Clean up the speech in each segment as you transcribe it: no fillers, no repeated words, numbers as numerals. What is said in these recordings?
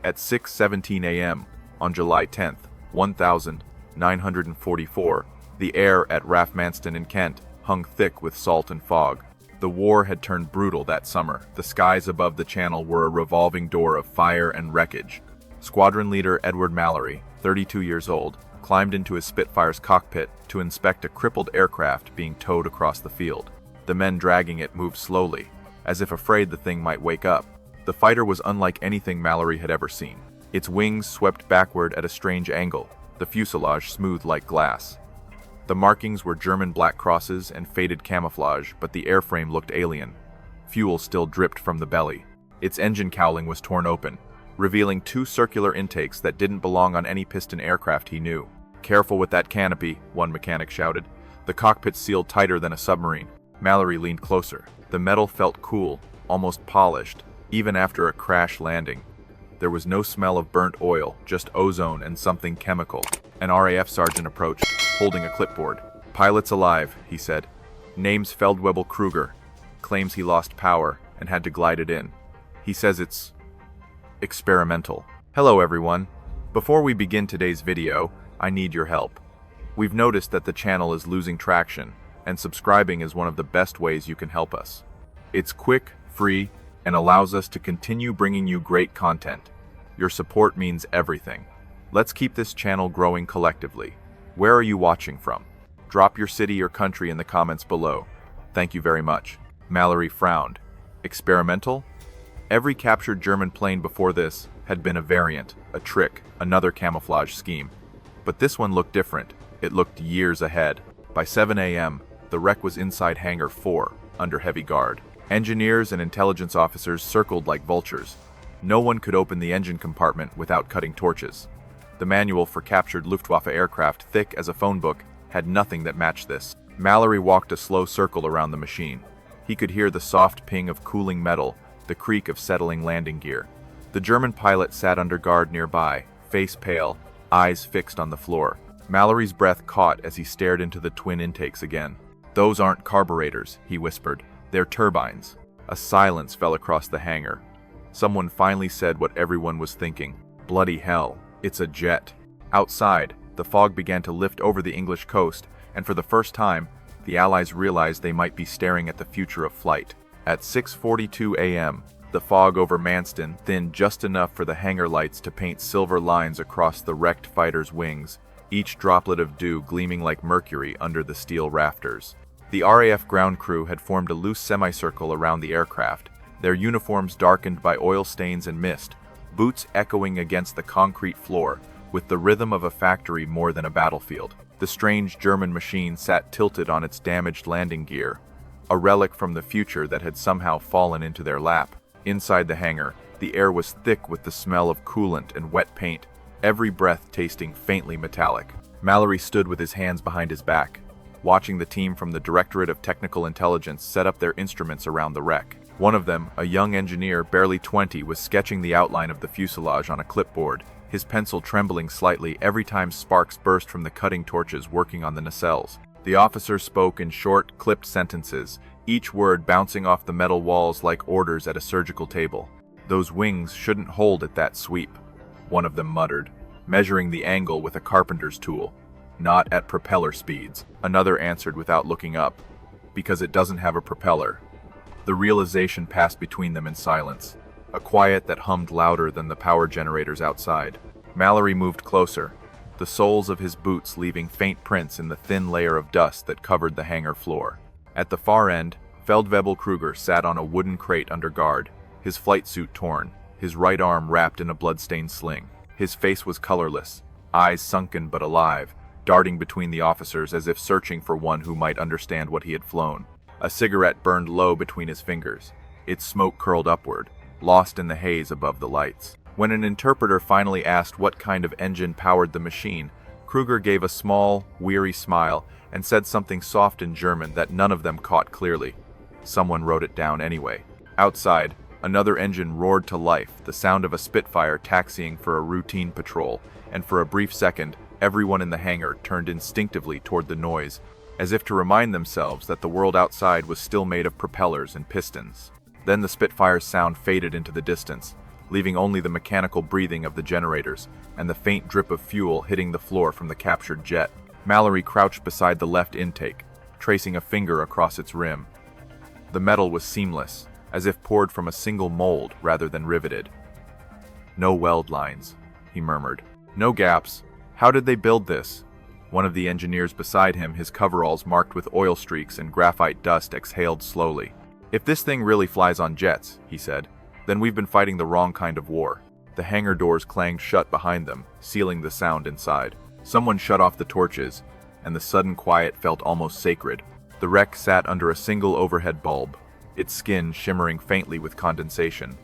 At 6:17 a.m. on July 10, 1944, the air at Rathmanston in Kent hung thick with salt and fog. The war had turned brutal that summer. The skies above the Channel were a revolving door of fire and wreckage. Squadron leader Edward Mallory, 32 years old, climbed into his Spitfire's cockpit to inspect a crippled aircraft being towed across the field. The men dragging it moved slowly, as if afraid the thing might wake up. The fighter was unlike anything Mallory had ever seen. Its wings swept backward at a strange angle, the fuselage smooth like glass. The markings were German black crosses and faded camouflage, but the airframe looked alien. Fuel still dripped from the belly. Its engine cowling was torn open, revealing two circular intakes that didn't belong on any piston aircraft he knew. "Careful with that canopy," one mechanic shouted. The cockpit sealed tighter than a submarine. Mallory leaned closer. The metal felt cool, almost polished, even after a crash landing. There was no smell of burnt oil, just ozone and something chemical. An RAF sergeant approached, holding a clipboard. "Pilot's alive," he said. "Name's Feldwebel Kruger. Claims he lost power and had to glide it in. He says it's experimental." Hello everyone. Before we begin today's video, I need your help. We've noticed that the channel is losing traction, and subscribing is one of the best ways you can help us. It's quick, free, and allows us to continue bringing you great content. Your support means everything. Let's keep this channel growing collectively. Where are you watching from? Drop your city or country in the comments below. Thank you very much. Mallory frowned. Experimental? Every captured German plane before this had been a variant, a trick, another camouflage scheme. But this one looked different. It looked years ahead. By 7 a.m., the wreck was inside Hangar 4, under heavy guard. Engineers and intelligence officers circled like vultures. No one could open the engine compartment without cutting torches. The manual for captured Luftwaffe aircraft, thick as a phone book, had nothing that matched this. Mallory walked a slow circle around the machine. He could hear the soft ping of cooling metal, the creak of settling landing gear. The German pilot sat under guard nearby, face pale, eyes fixed on the floor. Mallory's breath caught as he stared into the twin intakes again. "Those aren't carburetors," he whispered. "They're turbines." A silence fell across the hangar. Someone finally said what everyone was thinking. "Bloody hell, it's a jet." Outside, the fog began to lift over the English coast, and for the first time, the Allies realized they might be staring at the future of flight. At 6:42 a.m., the fog over Manston thinned just enough for the hangar lights to paint silver lines across the wrecked fighter's wings, each droplet of dew gleaming like mercury under the steel rafters. The RAF ground crew had formed a loose semicircle around the aircraft, their uniforms darkened by oil stains and mist, boots echoing against the concrete floor, with the rhythm of a factory more than a battlefield. The strange German machine sat tilted on its damaged landing gear, a relic from the future that had somehow fallen into their lap. Inside the hangar, the air was thick with the smell of coolant and wet paint, every breath tasting faintly metallic. Mallory stood with his hands behind his back, watching the team from the Directorate of Technical Intelligence set up their instruments around the wreck. One of them, a young engineer barely 20, was sketching the outline of the fuselage on a clipboard, his pencil trembling slightly every time sparks burst from the cutting torches working on the nacelles. The officer spoke in short, clipped sentences, each word bouncing off the metal walls like orders at a surgical table. "Those wings shouldn't hold at that sweep," one of them muttered, measuring the angle with a carpenter's tool. "Not at propeller speeds," another answered without looking up. "Because it doesn't have a propeller." The realization passed between them in silence, a quiet that hummed louder than the power generators outside. Mallory moved closer, the soles of his boots leaving faint prints in the thin layer of dust that covered the hangar floor. At the far end, Feldwebel Kruger sat on a wooden crate under guard, his flight suit torn, his right arm wrapped in a blood-stained sling. His face was colorless, eyes sunken but alive, darting between the officers as if searching for one who might understand what he had flown. A cigarette burned low between his fingers, its smoke curled upward, lost in the haze above the lights. When an interpreter finally asked what kind of engine powered the machine, Kruger gave a small, weary smile and said something soft in German that none of them caught clearly. Someone wrote it down anyway. Outside, another engine roared to life, the sound of a Spitfire taxiing for a routine patrol, and for a brief second, everyone in the hangar turned instinctively toward the noise, as if to remind themselves that the world outside was still made of propellers and pistons. Then the Spitfire's sound faded into the distance, leaving only the mechanical breathing of the generators and the faint drip of fuel hitting the floor from the captured jet. Mallory crouched beside the left intake, tracing a finger across its rim. The metal was seamless, as if poured from a single mold rather than riveted. "No weld lines," he murmured. "No gaps. How did they build this?" One of the engineers beside him, his coveralls marked with oil streaks and graphite dust, exhaled slowly. "If this thing really flies on jets," he said, "then we've been fighting the wrong kind of war." The hangar doors clanged shut behind them, sealing the sound inside. Someone shut off the torches, and the sudden quiet felt almost sacred. The wreck sat under a single overhead bulb, its skin shimmering faintly with condensation.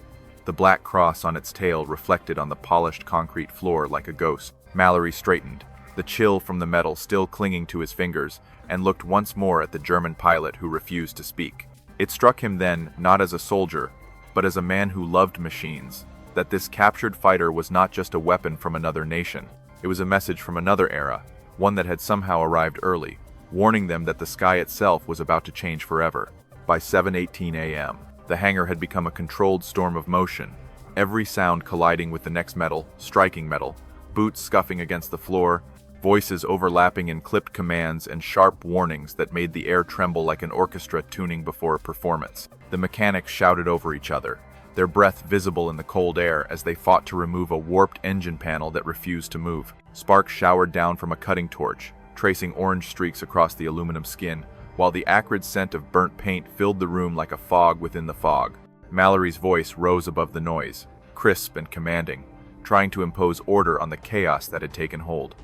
The black cross on its tail reflected on the polished concrete floor like a ghost. Mallory straightened, the chill from the metal still clinging to his fingers, and looked once more at the German pilot who refused to speak. It struck him then, not as a soldier, but as a man who loved machines, that this captured fighter was not just a weapon from another nation. It was a message from another era, one that had somehow arrived early, warning them that the sky itself was about to change forever. By 7:18 a.m., the hangar had become a controlled storm of motion, every sound colliding with the next metal, striking metal, boots scuffing against the floor, voices overlapping in clipped commands and sharp warnings that made the air tremble like an orchestra tuning before a performance. The mechanics shouted over each other, their breath visible in the cold air as they fought to remove a warped engine panel that refused to move. Sparks showered down from a cutting torch, tracing orange streaks across the aluminum skin, while the acrid scent of burnt paint filled the room like a fog within the fog. Mallory's voice rose above the noise, crisp and commanding, trying to impose order on the chaos that had taken hold.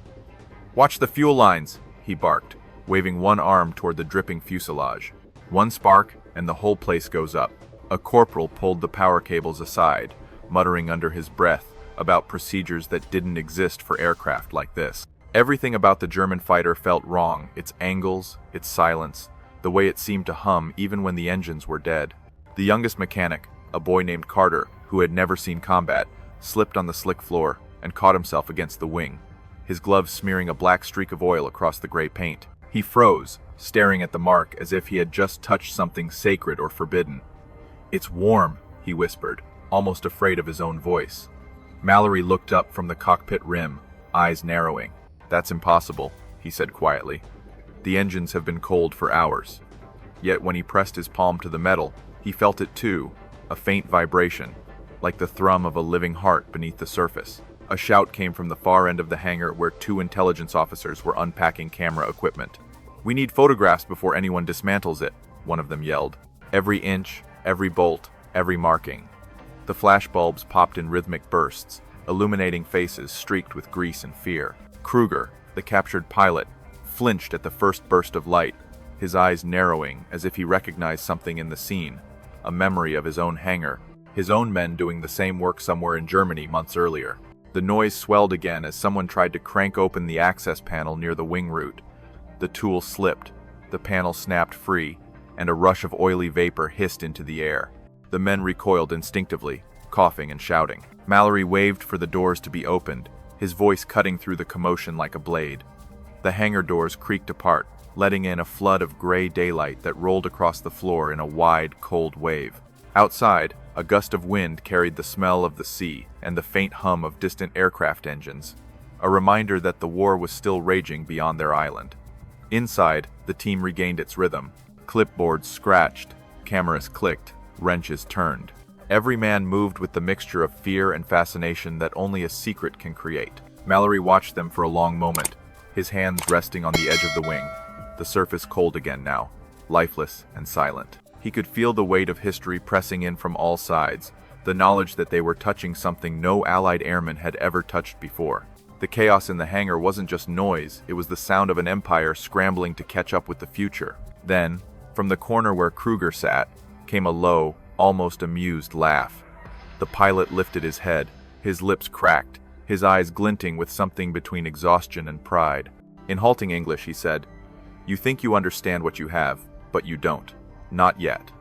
"Watch the fuel lines," he barked, waving one arm toward the dripping fuselage. One spark, and the whole place goes up. A corporal pulled the power cables aside, muttering under his breath about procedures that didn't exist for aircraft like this. Everything about the German fighter felt wrong, its angles, its silence, the way it seemed to hum even when the engines were dead. The youngest mechanic, a boy named Carter, who had never seen combat, slipped on the slick floor and caught himself against the wing, his gloves smearing a black streak of oil across the gray paint. He froze, staring at the mark as if he had just touched something sacred or forbidden. "It's warm," he whispered, almost afraid of his own voice. Mallory looked up from the cockpit rim, eyes narrowing. "That's impossible," he said quietly. "The engines have been cold for hours." Yet when he pressed his palm to the metal, he felt it too, a faint vibration, like the thrum of a living heart beneath the surface. A shout came from the far end of the hangar where two intelligence officers were unpacking camera equipment. "We need photographs before anyone dismantles it," one of them yelled. Every inch, every bolt, every marking. The flashbulbs popped in rhythmic bursts, illuminating faces streaked with grease and fear. Kruger, the captured pilot, flinched at the first burst of light, his eyes narrowing as if he recognized something in the scene, a memory of his own hangar, his own men doing the same work somewhere in Germany months earlier. The noise swelled again as someone tried to crank open the access panel near the wing root. The tool slipped, the panel snapped free, and a rush of oily vapor hissed into the air. The men recoiled instinctively, coughing and shouting. Mallory waved for the doors to be opened, his voice cutting through the commotion like a blade. The hangar doors creaked apart, letting in a flood of gray daylight that rolled across the floor in a wide, cold wave. Outside, a gust of wind carried the smell of the sea and the faint hum of distant aircraft engines, a reminder that the war was still raging beyond their island. Inside, the team regained its rhythm. Clipboards scratched, cameras clicked, wrenches turned. Every man moved with the mixture of fear and fascination that only a secret can create. Mallory watched them for a long moment, his hands resting on the edge of the wing, the surface cold again now, lifeless and silent. He could feel the weight of history pressing in from all sides, the knowledge that they were touching something no Allied airman had ever touched before. The chaos in the hangar wasn't just noise, it was the sound of an empire scrambling to catch up with the future. Then, from the corner where Kruger sat, came a low, almost amused laugh. The pilot lifted his head, his lips cracked, his eyes glinting with something between exhaustion and pride. In halting English, he said, "You think you understand what you have, but you don't. Not yet."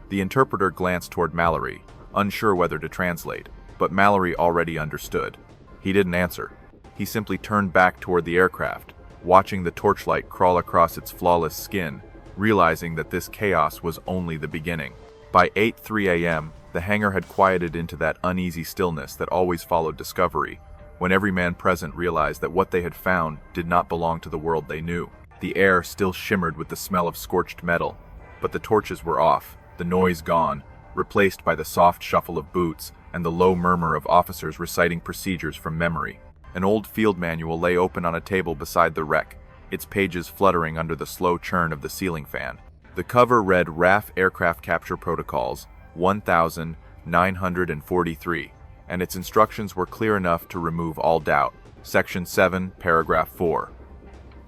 The interpreter glanced toward Mallory, unsure whether to translate, but Mallory already understood. He didn't answer. He simply turned back toward the aircraft, watching the torchlight crawl across its flawless skin, realizing that this chaos was only the beginning. By 8:03 a.m., the The hangar had quieted into that uneasy stillness that always followed discovery, when every man present realized that what they had found did not belong to the world they knew. The air still shimmered with the smell of scorched metal, but the torches were off, the noise gone, replaced by the soft shuffle of boots and the low murmur of officers reciting procedures from memory. An old field manual lay open on a table beside the wreck, its pages fluttering under the slow churn of the ceiling fan. The cover read RAF Aircraft Capture Protocols 1943, and its instructions were clear enough to remove all doubt. Section 7, Paragraph 4.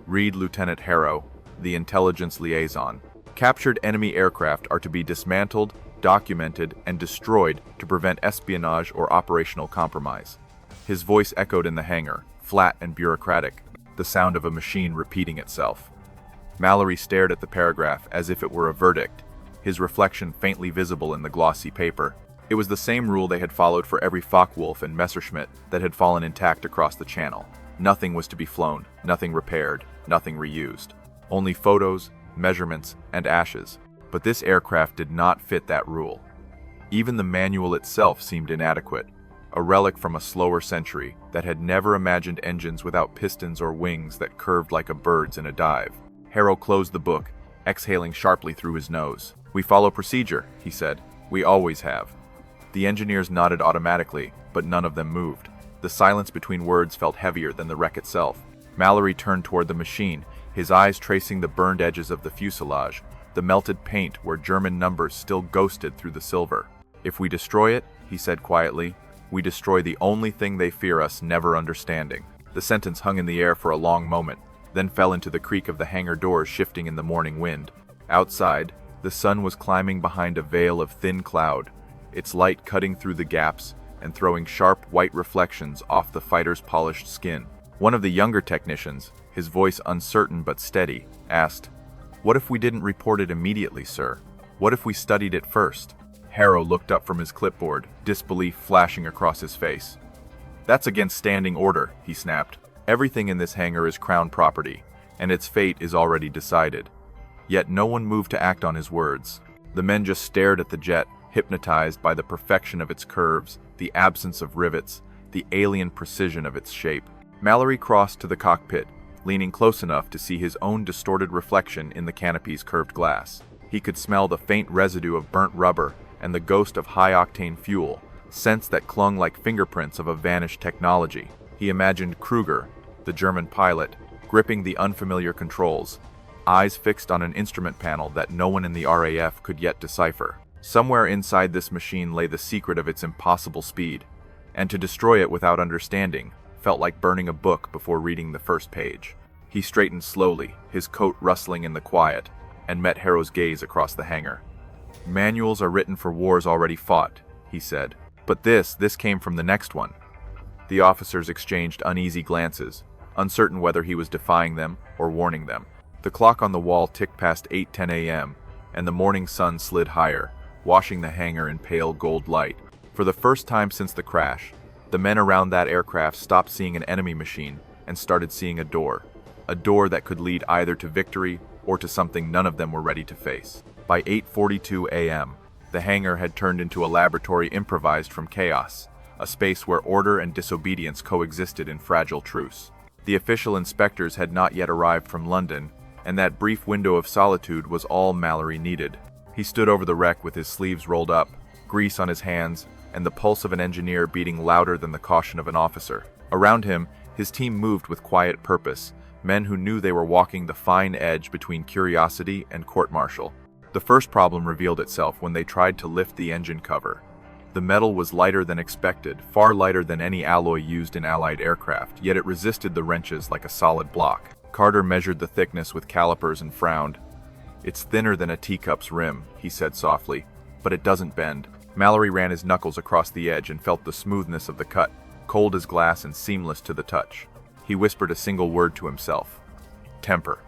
Read Lieutenant Harrow, the intelligence liaison. Captured enemy aircraft are to be dismantled, documented, and destroyed to prevent espionage or operational compromise. His voice echoed in the hangar, flat and bureaucratic, the sound of a machine repeating itself. Mallory stared at the paragraph as if it were a verdict, his reflection faintly visible in the glossy paper. It was the same rule they had followed for every Focke-Wulf and Messerschmitt that had fallen intact across the channel. Nothing was to be flown, nothing repaired, nothing reused. Only photos, measurements, and ashes. But this aircraft did not fit that rule. Even the manual itself seemed inadequate, a relic from a slower century that had never imagined engines without pistons or wings that curved like a bird's in a dive. Harrow closed the book, exhaling sharply through his nose. "We follow procedure," he said. "We always have." The engineers nodded automatically, but none of them moved. The silence between words felt heavier than the wreck itself. Mallory turned toward the machine, his eyes tracing the burned edges of the fuselage, the melted paint where German numbers still ghosted through the silver. "If we destroy it," he said quietly, "we destroy the only thing they fear us never understanding." The sentence hung in the air for a long moment, then fell into the creak of the hangar doors shifting in the morning wind. Outside, the sun was climbing behind a veil of thin cloud, its light cutting through the gaps and throwing sharp white reflections off the fighter's polished skin. One of the younger technicians, his voice uncertain but steady, asked, "What if we didn't report it immediately, sir? What if we studied it first?" Harrow looked up from his clipboard, disbelief flashing across his face. "That's against standing order," he snapped. "Everything in this hangar is Crown property, and its fate is already decided." Yet no one moved to act on his words. The men just stared at the jet, hypnotized by the perfection of its curves, the absence of rivets, the alien precision of its shape. Mallory crossed to the cockpit, leaning close enough to see his own distorted reflection in the canopy's curved glass. He could smell the faint residue of burnt rubber and the ghost of high-octane fuel, scents that clung like fingerprints of a vanished technology. He imagined Kruger, the German pilot, gripping the unfamiliar controls, eyes fixed on an instrument panel that no one in the RAF could yet decipher. Somewhere inside this machine lay the secret of its impossible speed, and to destroy it without understanding felt like burning a book before reading the first page. He straightened slowly, his coat rustling in the quiet, and met Harrow's gaze across the hangar. "Manuals are written for wars already fought," he said. "But this came from the next one." The officers exchanged uneasy glances, uncertain whether he was defying them or warning them. The clock on the wall ticked past 8:10 a.m., and the morning sun slid higher, washing the hangar in pale gold light. For the first time since the crash, the men around that aircraft stopped seeing an enemy machine and started seeing a door that could lead either to victory or to something none of them were ready to face. By 8:42 a.m., the hangar had turned into a laboratory improvised from chaos, a space where order and disobedience coexisted in fragile truce. The official inspectors had not yet arrived from London, and that brief window of solitude was all Mallory needed. He stood over the wreck with his sleeves rolled up, grease on his hands, and the pulse of an engineer beating louder than the caution of an officer. Around him, his team moved with quiet purpose, men who knew they were walking the fine edge between curiosity and court-martial. The first problem revealed itself when they tried to lift the engine cover. The metal was lighter than expected, far lighter than any alloy used in Allied aircraft, yet it resisted the wrenches like a solid block. Carter measured the thickness with calipers and frowned. "It's thinner than a teacup's rim," he said softly, "but it doesn't bend." Mallory ran his knuckles across the edge and felt the smoothness of the cut, cold as glass and seamless to the touch. He whispered a single word to himself: temper.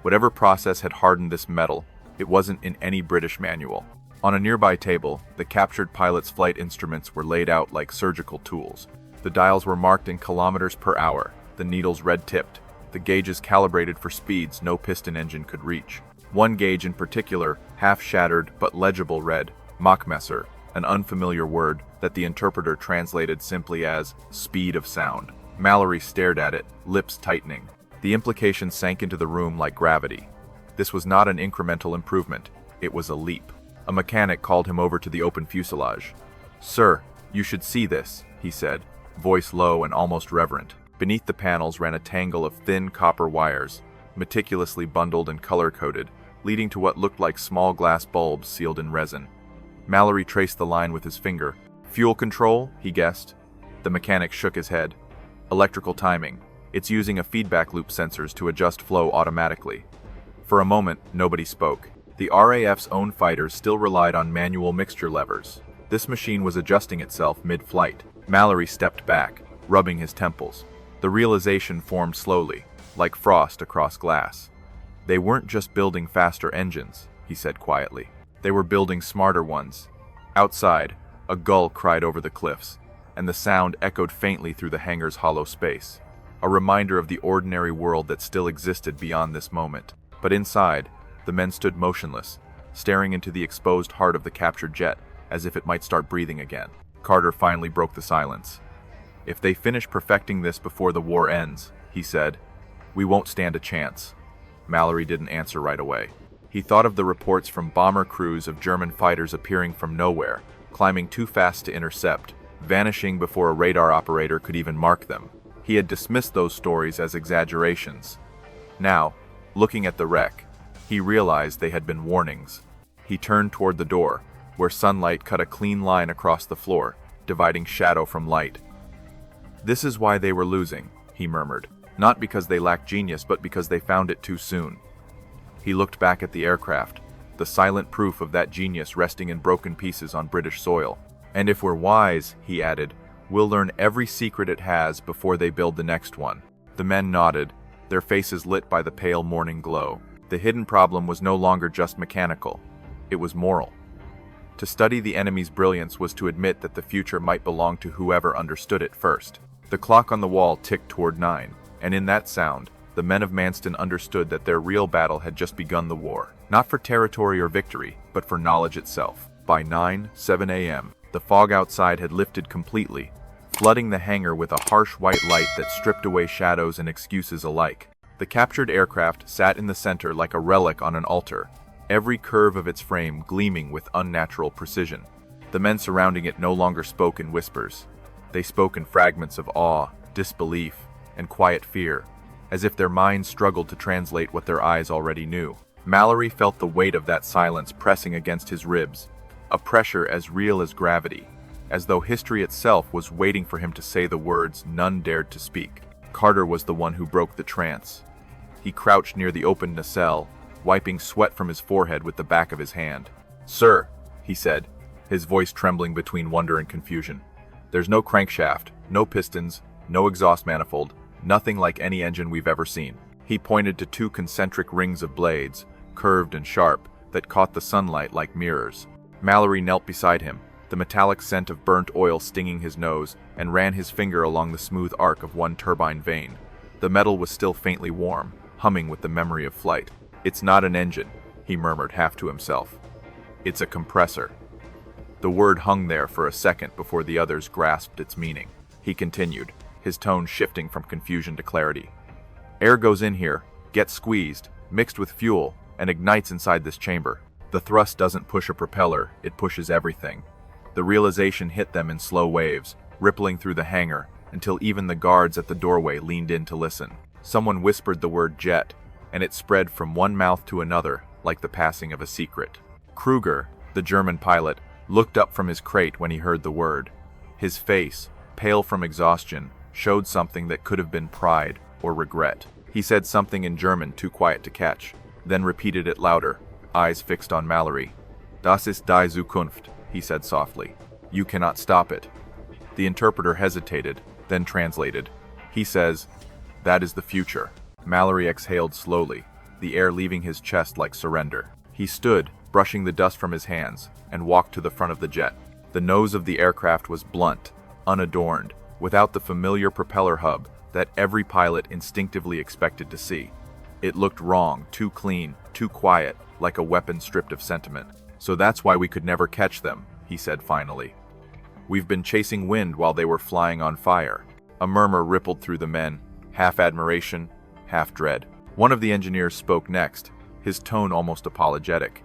Whatever process had hardened this metal, it wasn't in any British manual. On a nearby table, the captured pilot's flight instruments were laid out like surgical tools. The dials were marked in kilometers per hour, the needles red-tipped, the gauges calibrated for speeds no piston engine could reach. One gauge in particular, half-shattered but legible, read, Machmesser, an unfamiliar word that the interpreter translated simply as speed of sound. Mallory stared at it, lips tightening. The implication sank into the room like gravity. This was not an incremental improvement, it was a leap. A mechanic called him over to the open fuselage. "Sir, you should see this," he said, voice low and almost reverent. Beneath the panels ran a tangle of thin copper wires, meticulously bundled and color-coded, leading to what looked like small glass bulbs sealed in resin. Mallory traced the line with his finger. "Fuel control?" he guessed. The mechanic shook his head. "Electrical timing. It's using a feedback loop sensors to adjust flow automatically." For a moment, nobody spoke. The RAF's own fighters still relied on manual mixture levers. This machine was adjusting itself mid-flight. Mallory stepped back, rubbing his temples. The realization formed slowly, like frost across glass. They weren't just building faster engines, he said quietly. They were building smarter ones. Outside, a gull cried over the cliffs, and the sound echoed faintly through the hangar's hollow space, a reminder of the ordinary world that still existed beyond this moment. But inside, the men stood motionless, staring into the exposed heart of the captured jet, as if it might start breathing again. Carter finally broke the silence. "If they finish perfecting this before the war ends," he said, "we won't stand a chance." Mallory didn't answer right away. He thought of the reports from bomber crews of German fighters appearing from nowhere, climbing too fast to intercept, vanishing before a radar operator could even mark them. He had dismissed those stories as exaggerations. Now, looking at the wreck, he realized they had been warnings. He turned toward the door, where sunlight cut a clean line across the floor, dividing shadow from light. "This is why they were losing," he murmured. "Not because they lacked genius, but because they found it too soon." He looked back at the aircraft, the silent proof of that genius resting in broken pieces on British soil. "And if we're wise," he added, "we'll learn every secret it has before they build the next one." The men nodded, their faces lit by the pale morning glow. The hidden problem was no longer just mechanical. It was moral. To study the enemy's brilliance was to admit that the future might belong to whoever understood it first. The clock on the wall ticked toward 9, and in that sound, the men of Manston understood that their real battle had just begun the war. Not for territory or victory, but for knowledge itself. By 9:07 a.m., the fog outside had lifted completely, flooding the hangar with a harsh white light that stripped away shadows and excuses alike. The captured aircraft sat in the center like a relic on an altar, every curve of its frame gleaming with unnatural precision. The men surrounding it no longer spoke in whispers. They spoke in fragments of awe, disbelief, and quiet fear, as if their minds struggled to translate what their eyes already knew. Mallory felt the weight of that silence pressing against his ribs, a pressure as real as gravity, as though history itself was waiting for him to say the words none dared to speak. Carter was the one who broke the trance. He crouched near the open nacelle, wiping sweat from his forehead with the back of his hand. "Sir," he said, his voice trembling between wonder and confusion. "There's no crankshaft, no pistons, no exhaust manifold, nothing like any engine we've ever seen." He pointed to two concentric rings of blades, curved and sharp, that caught the sunlight like mirrors. Mallory knelt beside him, the metallic scent of burnt oil stinging his nose, and ran his finger along the smooth arc of one turbine vane. The metal was still faintly warm, humming with the memory of flight. "It's not an engine," he murmured half to himself. "It's a compressor." The word hung there for a second before the others grasped its meaning. He continued, his tone shifting from confusion to clarity. "Air goes in here, gets squeezed, mixed with fuel, and ignites inside this chamber. The thrust doesn't push a propeller, it pushes everything." The realization hit them in slow waves, rippling through the hangar, until even the guards at the doorway leaned in to listen. Someone whispered the word jet, and it spread from one mouth to another like the passing of a secret. Kruger, the German pilot, looked up from his crate when he heard the word. His face, pale from exhaustion, showed something that could have been pride or regret. He said something in German too quiet to catch, then repeated it louder, eyes fixed on Mallory. "Das ist die Zukunft," he said softly. "You cannot stop it." The interpreter hesitated, then translated. "He says, that is the future." Mallory exhaled slowly, the air leaving his chest like surrender. He stood, brushing the dust from his hands, and walked to the front of the jet. The nose of the aircraft was blunt, unadorned, without the familiar propeller hub that every pilot instinctively expected to see. It looked wrong, too clean, too quiet, like a weapon stripped of sentiment. "So that's why we could never catch them," he said finally. "We've been chasing wind while they were flying on fire." A murmur rippled through the men, half admiration, half dread. One of the engineers spoke next, his tone almost apologetic.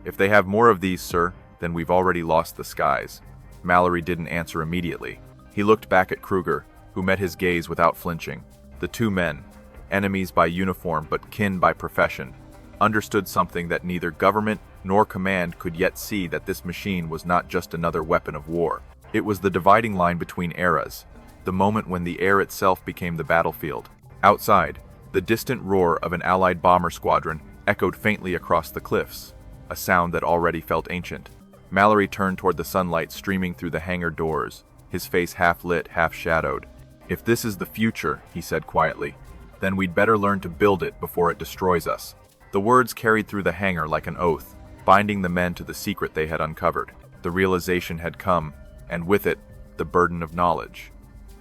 "If they have more of these, sir, then we've already lost the skies." Mallory didn't answer immediately. He looked back at Kruger, who met his gaze without flinching. The two men, enemies by uniform but kin by profession, understood something that neither government nor command could yet see, that this machine was not just another weapon of war. It was the dividing line between eras, the moment when the air itself became the battlefield. Outside, the distant roar of an Allied bomber squadron echoed faintly across the cliffs, a sound that already felt ancient. Mallory turned toward the sunlight streaming through the hangar doors, his face half lit, half shadowed. "If this is the future," he said quietly, "then we'd better learn to build it before it destroys us." The words carried through the hangar like an oath, binding the men to the secret they had uncovered. The realization had come, and with it, the burden of knowledge.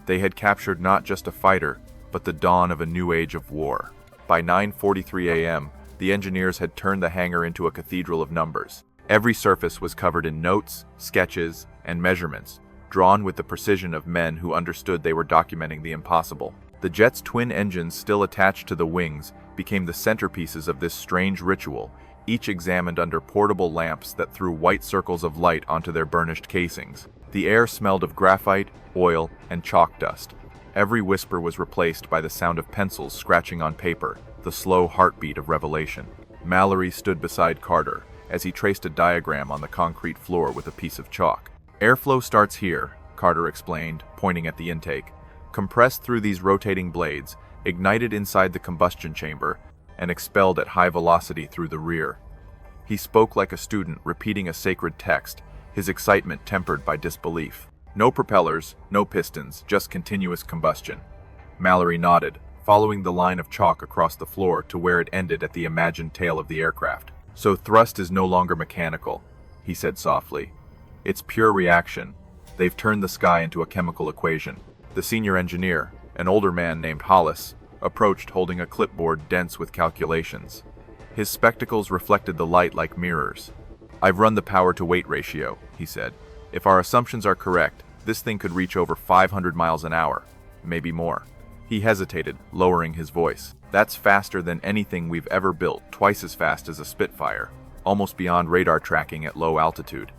They had captured not just a fighter, but the dawn of a new age of war. By 9:43 a.m., the engineers had turned the hangar into a cathedral of numbers. Every surface was covered in notes, sketches, and measurements, drawn with the precision of men who understood they were documenting the impossible. The jet's twin engines, still attached to the wings, became the centerpieces of this strange ritual, each examined under portable lamps that threw white circles of light onto their burnished casings. The air smelled of graphite, oil, and chalk dust. Every whisper was replaced by the sound of pencils scratching on paper, the slow heartbeat of revelation. Mallory stood beside Carter as he traced a diagram on the concrete floor with a piece of chalk. "Airflow starts here," Carter explained, pointing at the intake. "Compressed through these rotating blades, ignited inside the combustion chamber, and expelled at high velocity through the rear." He spoke like a student repeating a sacred text, his excitement tempered by disbelief. "No propellers, no pistons, just continuous combustion." Mallory nodded, following the line of chalk across the floor to where it ended at the imagined tail of the aircraft. "So thrust is no longer mechanical," he said softly. "It's pure reaction. They've turned the sky into a chemical equation." The senior engineer, an older man named Hollis, approached holding a clipboard dense with calculations. His spectacles reflected the light like mirrors. "I've run the power-to-weight ratio," he said. "If our assumptions are correct, this thing could reach over 500 miles an hour, maybe more." He hesitated, lowering his voice. "That's faster than anything we've ever built, twice as fast as a Spitfire, almost beyond radar tracking at low altitude."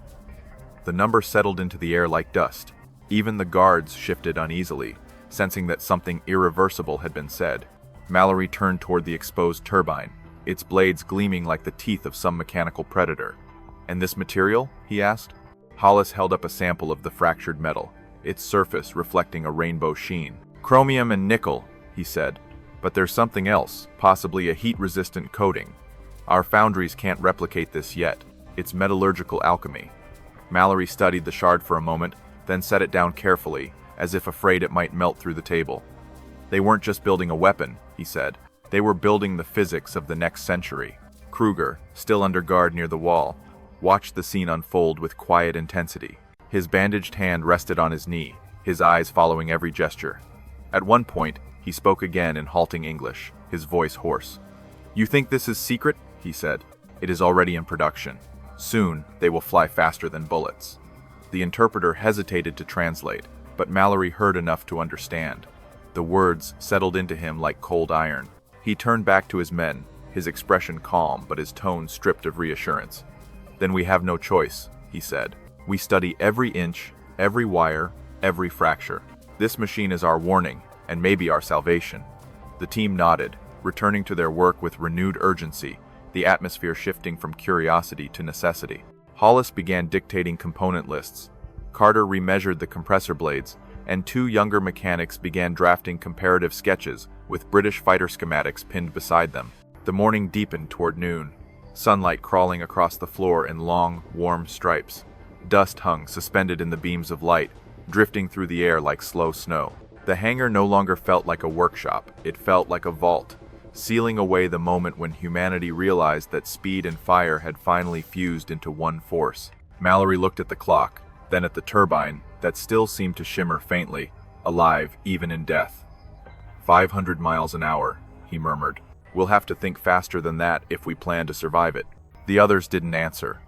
The number settled into the air like dust. Even the guards shifted uneasily, sensing that something irreversible had been said. Mallory turned toward the exposed turbine, its blades gleaming like the teeth of some mechanical predator. "And this material?" he asked. Hollis held up a sample of the fractured metal, its surface reflecting a rainbow sheen. "Chromium and nickel," he said. "But there's something else, possibly a heat-resistant coating. Our foundries can't replicate this yet. It's metallurgical alchemy." Mallory studied the shard for a moment, then set it down carefully, as if afraid it might melt through the table. "They weren't just building a weapon," he said. "They were building the physics of the next century." Kruger, still under guard near the wall, watched the scene unfold with quiet intensity. His bandaged hand rested on his knee, his eyes following every gesture. At one point, he spoke again in halting English, his voice hoarse. "You think this is secret?" he said. "It is already in production. Soon, they will fly faster than bullets." The interpreter hesitated to translate, but Mallory heard enough to understand. The words settled into him like cold iron. He turned back to his men, his expression calm but his tone stripped of reassurance. "Then we have no choice," he said. "We study every inch, every wire, every fracture. This machine is our warning, and maybe our salvation." The team nodded, returning to their work with renewed urgency, the atmosphere shifting from curiosity to necessity. Hollis began dictating component lists. Carter remeasured the compressor blades, and two younger mechanics began drafting comparative sketches with British fighter schematics pinned beside them. The morning deepened toward noon, sunlight crawling across the floor in long, warm stripes. Dust hung suspended in the beams of light, drifting through the air like slow snow. The hangar no longer felt like a workshop, it felt like a vault, sealing away the moment when humanity realized that speed and fire had finally fused into one force. Mallory looked at the clock, then at the turbine, that still seemed to shimmer faintly, alive even in death. 500 miles an hour, he murmured. "We'll have to think faster than that if we plan to survive it." The others didn't answer.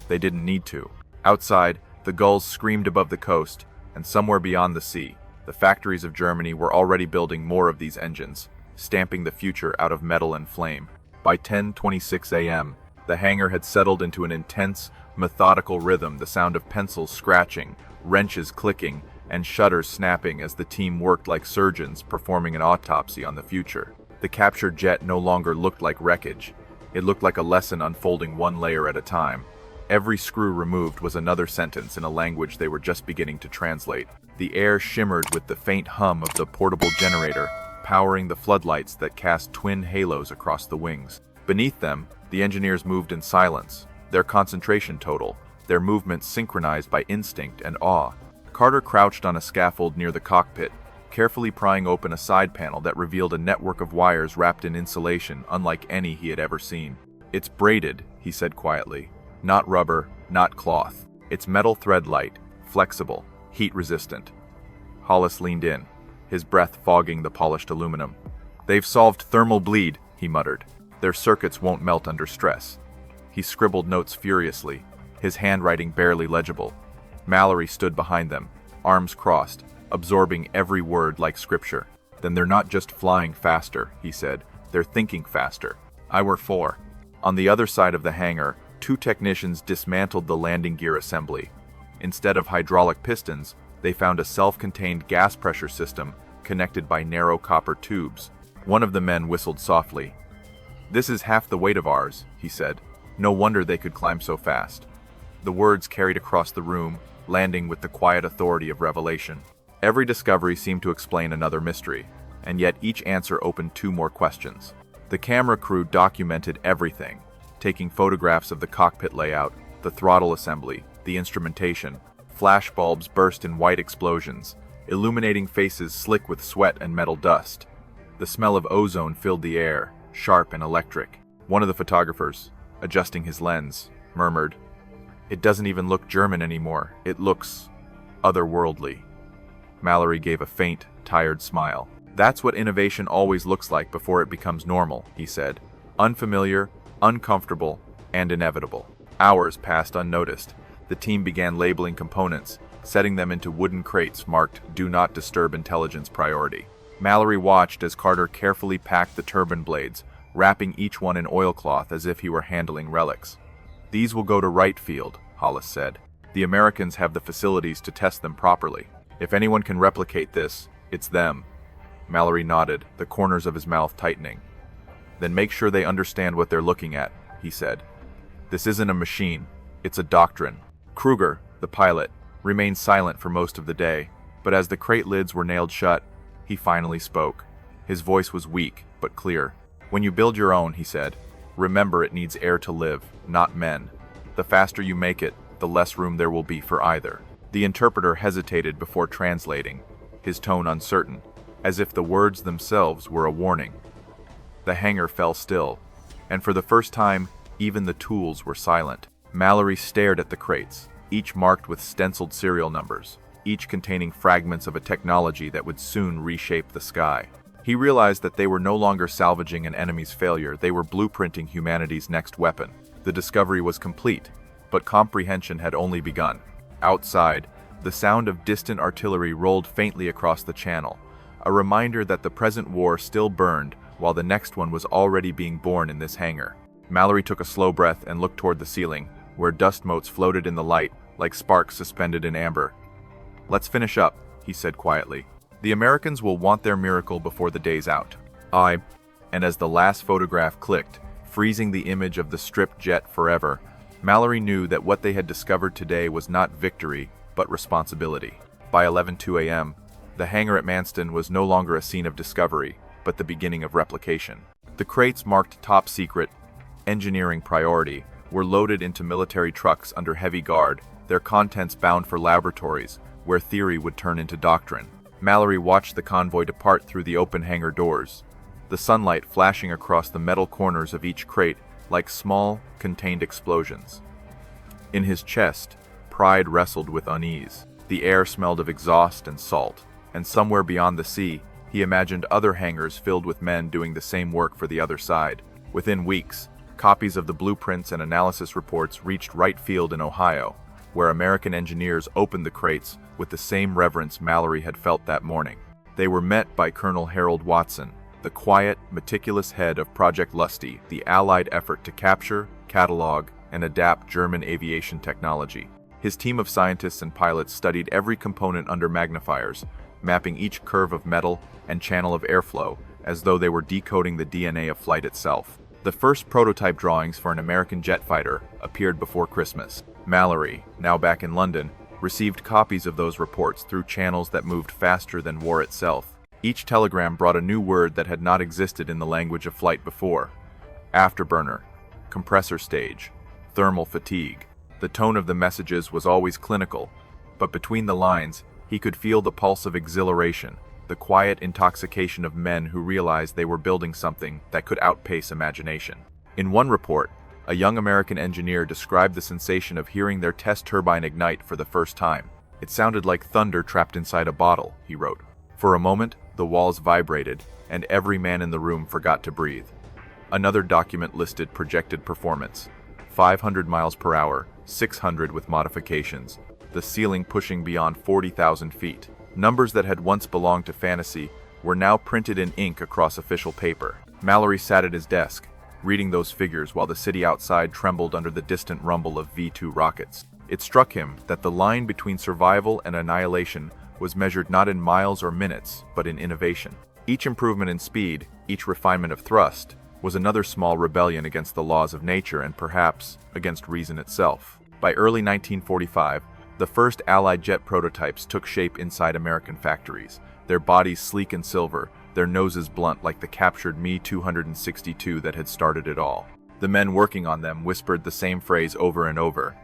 They didn't need to. Outside, The gulls screamed above the coast, and somewhere beyond the sea, the factories of Germany were already building more of these engines, stamping the future out of metal and flame. By 10:26 a.m., the hangar had settled into an intense, methodical rhythm, the sound of pencils scratching, wrenches clicking, and shutters snapping as the team worked like surgeons performing an autopsy on the future. The captured jet no longer looked like wreckage. It looked like a lesson unfolding one layer at a time. Every screw removed was another sentence in a language they were just beginning to translate. The air shimmered with the faint hum of the portable generator, powering the floodlights that cast twin halos across the wings. Beneath them, the engineers moved in silence, their concentration total, their movements synchronized by instinct and awe. Carter crouched on a scaffold near the cockpit, carefully prying open a side panel that revealed a network of wires wrapped in insulation unlike any he had ever seen. "It's braided," he said quietly. "Not rubber, not cloth. It's metal thread light, flexible, heat-resistant." Hollis leaned in, his breath fogging the polished aluminum. "They've solved thermal bleed," he muttered. "Their circuits won't melt under stress." He scribbled notes furiously, his handwriting barely legible. Mallory stood behind them, arms crossed, absorbing every word like scripture. "Then they're not just flying faster," he said. "They're thinking faster. I were four." On the other side of the hangar, two technicians dismantled the landing gear assembly. Instead of hydraulic pistons, they found a self-contained gas pressure system connected by narrow copper tubes. One of the men whistled softly. "This is half the weight of ours," he said. "No wonder they could climb so fast." The words carried across the room, landing with the quiet authority of revelation. Every discovery seemed to explain another mystery, and yet each answer opened two more questions. The camera crew documented everything, taking photographs of the cockpit layout, the throttle assembly, the instrumentation. Flashbulbs burst in white explosions, illuminating faces slick with sweat and metal dust. The smell of ozone filled the air, sharp and electric. One of the photographers, adjusting his lens, murmured, "It doesn't even look German anymore. It looks otherworldly." Mallory gave a faint, tired smile. "That's what innovation always looks like before it becomes normal," he said. "Unfamiliar, uncomfortable, and inevitable." Hours passed unnoticed. The team began labeling components, setting them into wooden crates marked "Do Not Disturb Intelligence Priority." Mallory watched as Carter carefully packed the turbine blades, wrapping each one in oilcloth as if he were handling relics. "These will go to Wright Field," Hollis said. "The Americans have the facilities to test them properly. If anyone can replicate this, it's them." Mallory nodded, the corners of his mouth tightening. "Then make sure they understand what they're looking at," he said. "This isn't a machine, it's a doctrine." Kruger, the pilot, remained silent for most of the day, but as the crate lids were nailed shut, he finally spoke. His voice was weak, but clear. "When you build your own," he said, "remember it needs air to live, not men. The faster you make it, the less room there will be for either." The interpreter hesitated before translating, his tone uncertain, as if the words themselves were a warning. The hangar fell still, and for the first time, even the tools were silent. Mallory stared at the crates, each marked with stenciled serial numbers, each containing fragments of a technology that would soon reshape the sky. He realized that they were no longer salvaging an enemy's failure, they were blueprinting humanity's next weapon. The discovery was complete, but comprehension had only begun. Outside, the sound of distant artillery rolled faintly across the channel, a reminder that the present war still burned while the next one was already being born in this hangar. Mallory took a slow breath and looked toward the ceiling, where dust motes floated in the light like sparks suspended in amber. "Let's finish up," he said quietly. "The Americans will want their miracle before the day's out." And as the last photograph clicked, freezing the image of the stripped jet forever, Mallory knew that what they had discovered today was not victory, but responsibility. By 11:02 a.m., the hangar at Manston was no longer a scene of discovery, but the beginning of replication. The crates marked top secret, engineering priority, were loaded into military trucks under heavy guard, their contents bound for laboratories, where theory would turn into doctrine. Mallory watched the convoy depart through the open hangar doors, the sunlight flashing across the metal corners of each crate like small, contained explosions. In his chest, pride wrestled with unease. The air smelled of exhaust and salt, and somewhere beyond the sea, he imagined other hangars filled with men doing the same work for the other side. Within weeks, copies of the blueprints and analysis reports reached Wright Field in Ohio, where American engineers opened the crates with the same reverence Mallory had felt that morning. They were met by Colonel Harold Watson, the quiet, meticulous head of Project Lusty, the Allied effort to capture, catalog, and adapt German aviation technology. His team of scientists and pilots studied every component under magnifiers, mapping each curve of metal and channel of airflow as though they were decoding the DNA of flight itself. The first prototype drawings for an American jet fighter appeared before Christmas. Mallory, now back in London, received copies of those reports through channels that moved faster than war itself. Each telegram brought a new word that had not existed in the language of flight before: afterburner, compressor stage, thermal fatigue. The tone of the messages was always clinical, but between the lines, he could feel the pulse of exhilaration, the quiet intoxication of men who realized they were building something that could outpace imagination. In one report, a young American engineer described the sensation of hearing their test turbine ignite for the first time. "It sounded like thunder trapped inside a bottle," he wrote. "For a moment, the walls vibrated, and every man in the room forgot to breathe." Another document listed projected performance: 500 miles per hour, 600 with modifications, the ceiling pushing beyond 40,000 feet. Numbers that had once belonged to fantasy were now printed in ink across official paper. Mallory sat at his desk, reading those figures while the city outside trembled under the distant rumble of V-2 rockets. It struck him that the line between survival and annihilation was measured not in miles or minutes, but in innovation. Each improvement in speed, each refinement of thrust, was another small rebellion against the laws of nature and perhaps against reason itself. By early 1945, the first Allied jet prototypes took shape inside American factories, their bodies sleek and silver, their noses blunt like the captured Me-262 that had started it all. The men working on them whispered the same phrase over and over: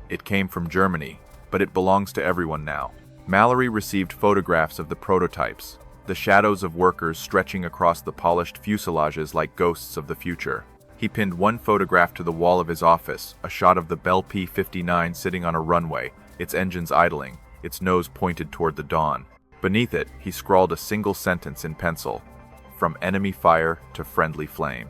"It came from Germany, but it belongs to everyone now." Mallory received photographs of the prototypes, the shadows of workers stretching across the polished fuselages like ghosts of the future. He pinned one photograph to the wall of his office, a shot of the Bell P-59 sitting on a runway, its engines idling, its nose pointed toward the dawn. Beneath it, he scrawled a single sentence in pencil: "From enemy fire to friendly flame."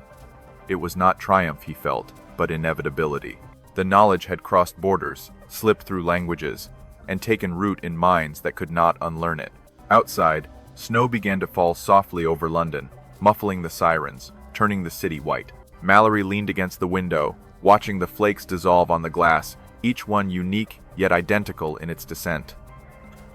It was not triumph, he felt, but inevitability. The knowledge had crossed borders, slipped through languages, and taken root in minds that could not unlearn it. Outside, snow began to fall softly over London, muffling the sirens, turning the city white. Mallory leaned against the window, watching the flakes dissolve on the glass, each one unique yet identical in its descent.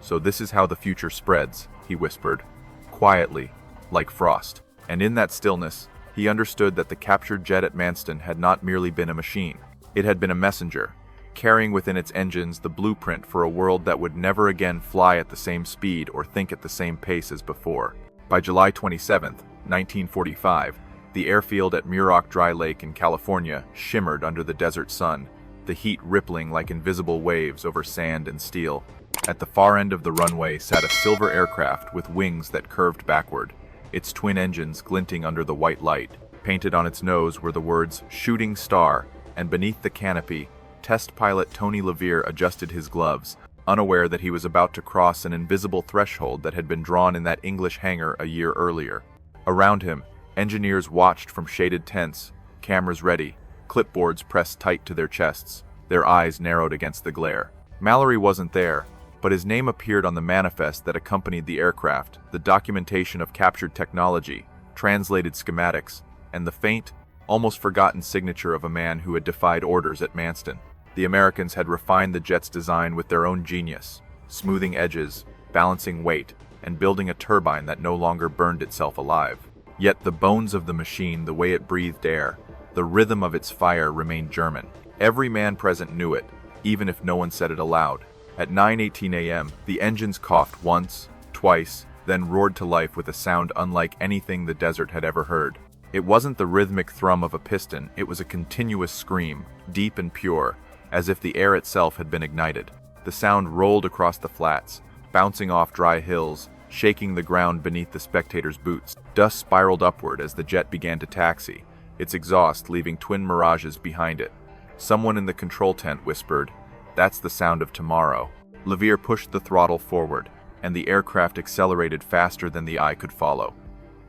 "So this is how the future spreads," he whispered, quietly, like frost. And in that stillness, he understood that the captured jet at Manston had not merely been a machine. It had been a messenger, carrying within its engines the blueprint for a world that would never again fly at the same speed or think at the same pace as before. By July 27, 1945, the airfield at Muroc Dry Lake in California shimmered under the desert sun, the heat rippling like invisible waves over sand and steel. At the far end of the runway sat a silver aircraft with wings that curved backward, its twin engines glinting under the white light. Painted on its nose were the words "Shooting Star," and beneath the canopy, test pilot Tony LeVere adjusted his gloves, unaware that he was about to cross an invisible threshold that had been drawn in that English hangar a year earlier. Around him, engineers watched from shaded tents, cameras ready, clipboards pressed tight to their chests, their eyes narrowed against the glare. Mallory wasn't there, but his name appeared on the manifest that accompanied the aircraft, the documentation of captured technology, translated schematics, and the faint, almost forgotten signature of a man who had defied orders at Manston. The Americans had refined the jet's design with their own genius, smoothing edges, balancing weight, and building a turbine that no longer burned itself alive. Yet the bones of the machine, the way it breathed air, the rhythm of its fire remained German. Every man present knew it, even if no one said it aloud. At 9:18 a.m., the engines coughed once, twice, then roared to life with a sound unlike anything the desert had ever heard. It wasn't the rhythmic thrum of a piston, it was a continuous scream, deep and pure, as if the air itself had been ignited. The sound rolled across the flats, bouncing off dry hills, shaking the ground beneath the spectators' boots. Dust spiraled upward as the jet began to taxi, its exhaust leaving twin mirages behind it. Someone in the control tent whispered, "That's the sound of tomorrow." LeVere pushed the throttle forward, and the aircraft accelerated faster than the eye could follow.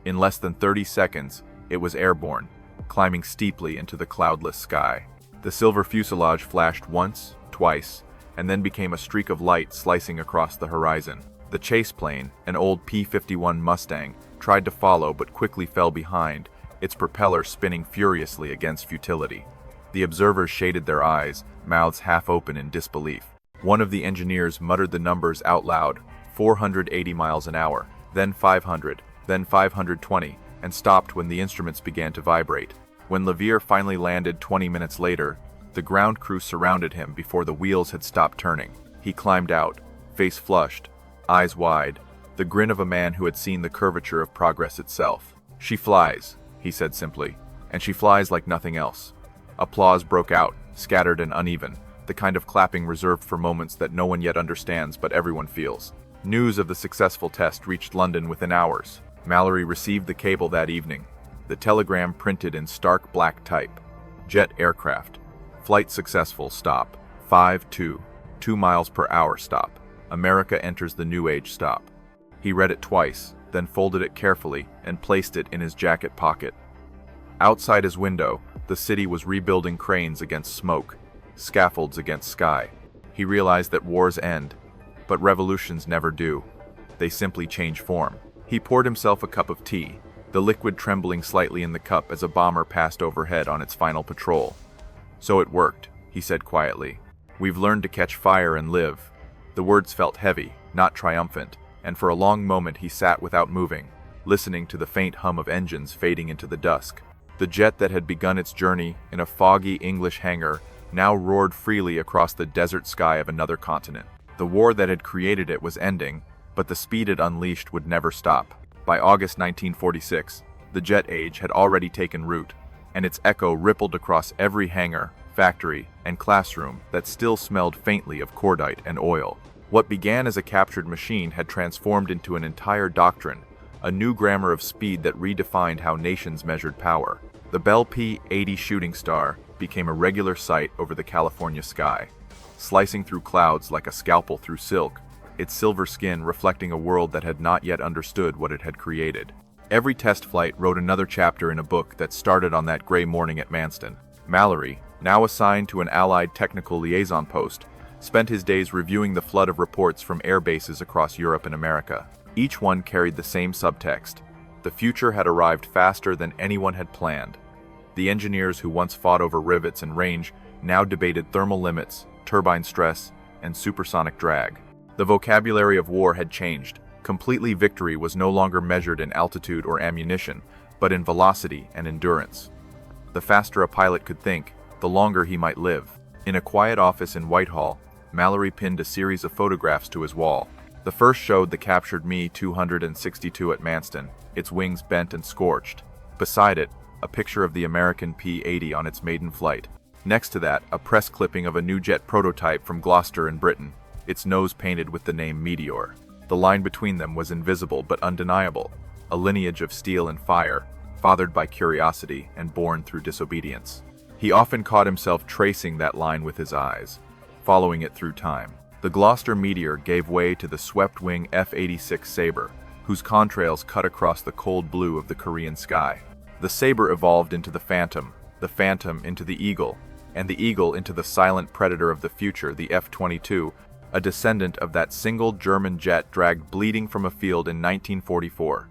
In less than 30 seconds, it was airborne, climbing steeply into the cloudless sky. The silver fuselage flashed once, twice, and then became a streak of light slicing across the horizon. The chase plane, an old P-51 Mustang, tried to follow but quickly fell behind, its propeller spinning furiously against futility. The observers shaded their eyes, mouths half open in disbelief. One of the engineers muttered the numbers out loud, 480 miles an hour, then 500, then 520, and stopped when the instruments began to vibrate. When Levier finally landed 20 minutes later, the ground crew surrounded him before the wheels had stopped turning. He climbed out, face flushed, eyes wide, the grin of a man who had seen the curvature of progress itself. "She flies," he said simply, "and she flies like nothing else." Applause broke out, scattered and uneven, the kind of clapping reserved for moments that no one yet understands but everyone feels. News of the successful test reached London within hours. Mallory received the cable that evening. The telegram printed in stark black type. Jet aircraft. Flight successful, stop. 5-2. 2 miles per hour, stop. America enters the new age, stop. He read it twice, then folded it carefully and placed it in his jacket pocket. Outside his window, the city was rebuilding cranes against smoke, scaffolds against sky. He realized that wars end, but revolutions never do. They simply change form. He poured himself a cup of tea, the liquid trembling slightly in the cup as a bomber passed overhead on its final patrol. "So it worked," he said quietly. "We've learned to catch fire and live." The words felt heavy, not triumphant, and for a long moment he sat without moving, listening to the faint hum of engines fading into the dusk. The jet that had begun its journey in a foggy English hangar now roared freely across the desert sky of another continent. The war that had created it was ending, but the speed it unleashed would never stop. By August 1946, the jet age had already taken root, and its echo rippled across every hangar, factory, and classroom that still smelled faintly of cordite and oil. What began as a captured machine had transformed into an entire doctrine, a new grammar of speed that redefined how nations measured power. The Bell P-80 shooting star became a regular sight over the California sky, slicing through clouds like a scalpel through silk, its silver skin reflecting a world that had not yet understood what it had created. Every test flight wrote another chapter in a book that started on that gray morning at Manston. Mallory, now assigned to an Allied technical liaison post, spent his days reviewing the flood of reports from air bases across Europe and America. Each one carried the same subtext. The future had arrived faster than anyone had planned. The engineers who once fought over rivets and range now debated thermal limits, turbine stress, and supersonic drag. The vocabulary of war had changed. Completely victory was no longer measured in altitude or ammunition, but in velocity and endurance. The faster a pilot could think, the longer he might live. In a quiet office in Whitehall, Mallory pinned a series of photographs to his wall. The first showed the captured Me-262 at Manston, its wings bent and scorched. Beside it, a picture of the American P-80 on its maiden flight. Next to that, a press clipping of a new jet prototype from Gloucester in Britain, its nose painted with the name Meteor. The line between them was invisible but undeniable, a lineage of steel and fire, fathered by curiosity and born through disobedience. He often caught himself tracing that line with his eyes, following it through time. The Gloucester Meteor gave way to the swept-wing F-86 Sabre, whose contrails cut across the cold blue of the Korean sky. The Sabre evolved into the Phantom into the Eagle, and the Eagle into the silent predator of the future, the F-22, a descendant of that single German jet dragged bleeding from a field in 1944.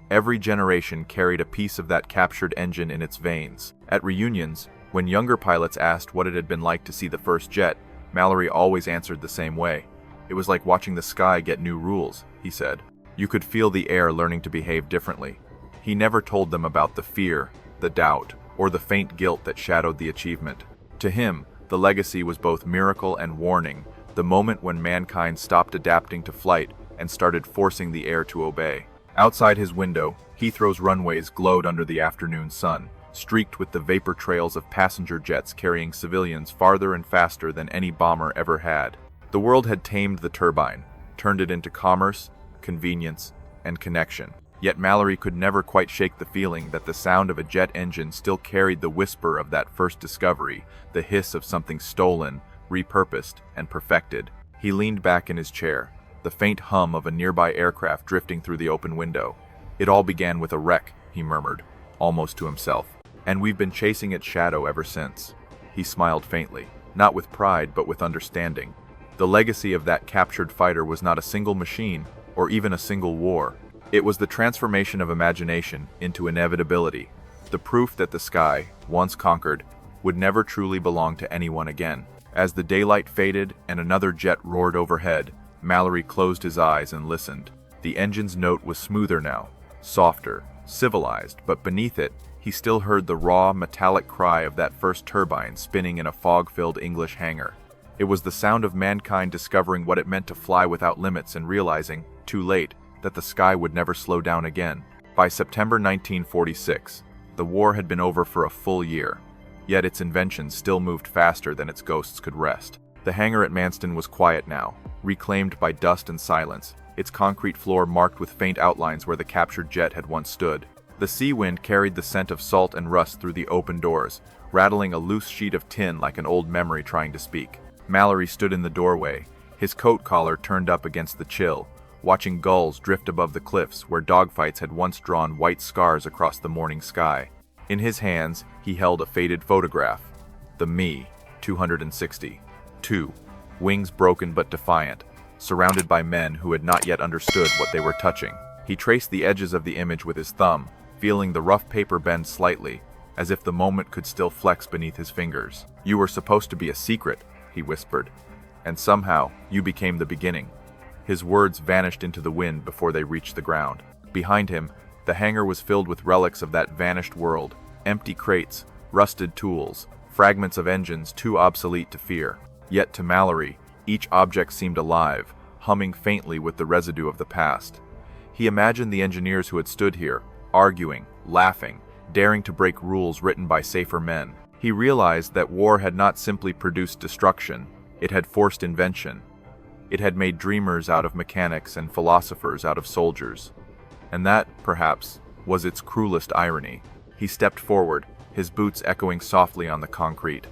Every generation carried a piece of that captured engine in its veins. At reunions, when younger pilots asked what it had been like to see the first jet, Mallory always answered the same way. "It was like watching the sky get new rules," he said. You could feel the air learning to behave differently. He never told them about the fear, the doubt, or the faint guilt that shadowed the achievement. To him, the legacy was both miracle and warning, the moment when mankind stopped adapting to flight and started forcing the air to obey. Outside his window, Heathrow's runways glowed under the afternoon sun, streaked with the vapor trails of passenger jets carrying civilians farther and faster than any bomber ever had. The world had tamed the turbine, turned it into commerce, convenience, and connection. Yet Mallory could never quite shake the feeling that the sound of a jet engine still carried the whisper of that first discovery, the hiss of something stolen, repurposed, and perfected. He leaned back in his chair, the faint hum of a nearby aircraft drifting through the open window. "It all began with a wreck," he murmured, almost to himself. "And we've been chasing its shadow ever since." He smiled faintly, not with pride but with understanding. The legacy of that captured fighter was not a single machine, or even a single war. It was the transformation of imagination into inevitability, the proof that the sky, once conquered, would never truly belong to anyone again. As the daylight faded and another jet roared overhead, Mallory closed his eyes and listened. The engine's note was smoother now, softer, civilized, but beneath it, he still heard the raw, metallic cry of that first turbine spinning in a fog-filled English hangar. It was the sound of mankind discovering what it meant to fly without limits and realizing, too late, that the sky would never slow down again. By September 1946, the war had been over for a full year, yet its inventions still moved faster than its ghosts could rest. The hangar at Manston was quiet now, reclaimed by dust and silence, its concrete floor marked with faint outlines where the captured jet had once stood. The sea wind carried the scent of salt and rust through the open doors, rattling a loose sheet of tin like an old memory trying to speak. Mallory stood in the doorway, his coat collar turned up against the chill, watching gulls drift above the cliffs where dogfights had once drawn white scars across the morning sky. In his hands, he held a faded photograph, the Me 260. 2. Wings broken but defiant, surrounded by men who had not yet understood what they were touching. He traced the edges of the image with his thumb, feeling the rough paper bend slightly, as if the moment could still flex beneath his fingers. "You were supposed to be a secret," he whispered, "and somehow you became the beginning." His words vanished into the wind before they reached the ground. Behind him, the hangar was filled with relics of that vanished world, empty crates, rusted tools, fragments of engines too obsolete to fear. Yet to Mallory, each object seemed alive, humming faintly with the residue of the past. He imagined the engineers who had stood here, arguing, laughing, daring to break rules written by safer men. He realized that war had not simply produced destruction, it had forced invention. It had made dreamers out of mechanics and philosophers out of soldiers. And that, perhaps, was its cruelest irony. He stepped forward, his boots echoing softly on the concrete.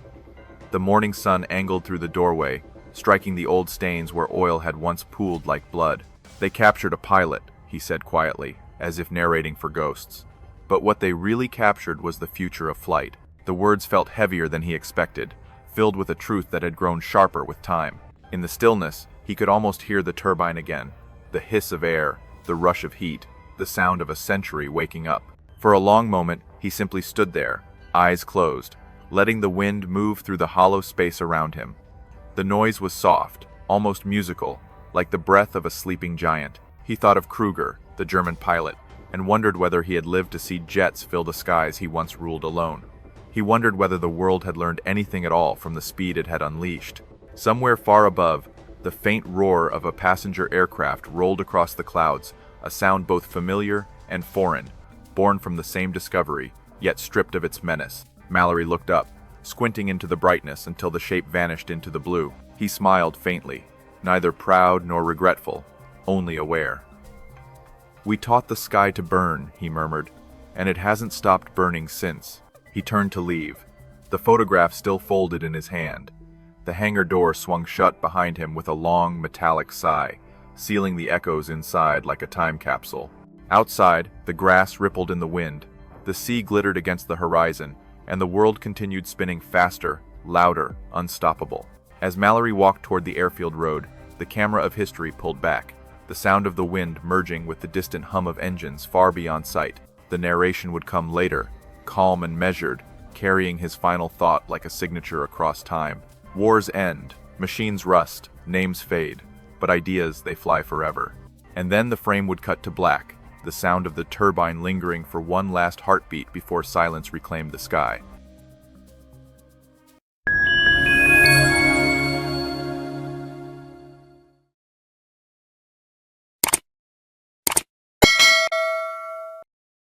The morning sun angled through the doorway, striking the old stains where oil had once pooled like blood. "They captured a pilot," he said quietly, as if narrating for ghosts. But what they really captured was the future of flight. The words felt heavier than he expected, filled with a truth that had grown sharper with time. In the stillness, he could almost hear the turbine again, the hiss of air, the rush of heat, the sound of a century waking up. For a long moment, he simply stood there, eyes closed, letting the wind move through the hollow space around him. The noise was soft, almost musical, like the breath of a sleeping giant. He thought of Kruger, the German pilot, and wondered whether he had lived to see jets fill the skies he once ruled alone. He wondered whether the world had learned anything at all from the speed it had unleashed. Somewhere far above, the faint roar of a passenger aircraft rolled across the clouds, a sound both familiar and foreign, born from the same discovery, yet stripped of its menace. Mallory looked up, squinting into the brightness until the shape vanished into the blue. He smiled faintly, neither proud nor regretful, only aware. "We taught the sky to burn," he murmured, "and it hasn't stopped burning since." He turned to leave, the photograph still folded in his hand. The hangar door swung shut behind him with a long, metallic sigh, sealing the echoes inside like a time capsule. Outside, the grass rippled in the wind, the sea glittered against the horizon, and the world continued spinning faster, louder, unstoppable. As Mallory walked toward the airfield road, the camera of history pulled back, the sound of the wind merging with the distant hum of engines far beyond sight. The narration would come later, calm and measured, carrying his final thought like a signature across time. Wars end, machines rust, names fade, but ideas, they fly forever. And then the frame would cut to black, the sound of the turbine lingering for one last heartbeat before silence reclaimed the sky.